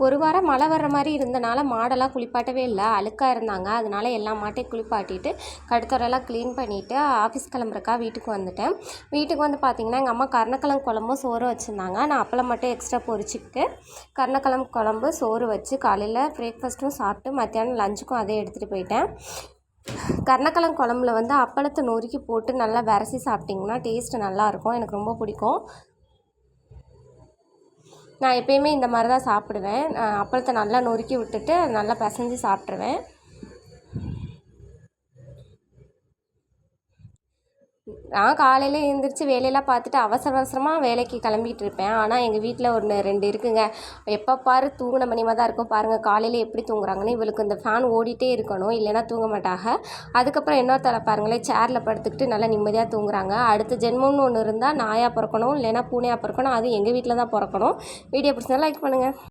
ஒரு வாரம் மழை வர்ற மாதிரி இருந்தனால மாடெல்லாம் குளிப்பாட்டவே இல்லை, அழுக்காக இருந்தாங்க. அதனால எல்லா மாட்டையும் குளிப்பாட்டிட்டு கடுத்தரெல்லாம் க்ளீன் பண்ணிவிட்டு ஆஃபீஸ் கிளம்புறக்கா வீட்டுக்கு வந்துட்டேன். வீட்டுக்கு வந்து பார்த்திங்கன்னா எங்கள் அம்மா கருணக்கிழங்கு குழம்பும் சோறு வச்சுருந்தாங்க. நான் அப்பளம் மட்டும் எக்ஸ்ட்ரா பொரிச்சிக்கிட்டு கருணக்கிழங்கு குழம்பு சோறு வச்சு காலையில் பிரேக்ஃபாஸ்ட்டும் சாப்பிட்டு மத்தியானம் லஞ்சுக்கும் அதே எடுத்துகிட்டு போயிட்டேன். கருணக்கிழங்கு குழம்புல வந்து அப்பளத்தை நொறுக்கி போட்டு நல்லா விரசி சாப்பிட்டிங்கன்னா டேஸ்ட்டு நல்லாயிருக்கும். எனக்கு ரொம்ப பிடிக்கும். நான் எப்பயுமே இந்த மாதிரி தான் சாப்பிடுவேன். அப்பளத்தை நல்லா நொறுக்கி விட்டுட்டு நல்லா பிசைஞ்சு சாப்பிட்ருவேன். நான் காலையில் எழுந்திரிச்சு வேலையெல்லாம் பார்த்துட்டு அவசரமாக வேலைக்கு கிளம்பிகிட்டு இருப்பேன். ஆனால் எங்கள் வீட்டில் 2 இருக்குங்க. எப்போ பாரு தூங்கின மணிமா தான் இருக்கும். பாருங்கள் காலையில் எப்படி தூங்குறாங்கன்னு. இவளுக்கு இந்த ஃபேன் ஓடிட்டே இருக்கணும், இல்லைன்னா தூங்க மாட்டாங்க. அதுக்கப்புறம் இன்னொருத்தர பாருங்களேன், சேரில் படுத்துக்கிட்டு நல்லா நிம்மதியாக தூங்குறாங்க. அடுத்த ஜென்மம்னு ஒன்று இருந்தால் நாயாக பிறக்கணும், இல்லைன்னா பூனையாக பிறக்கணும். அதுவும் எங்கள் வீட்டில் தான் பிறக்கணும். வீடியோ பிடிச்சா லைக் பண்ணுங்கள்.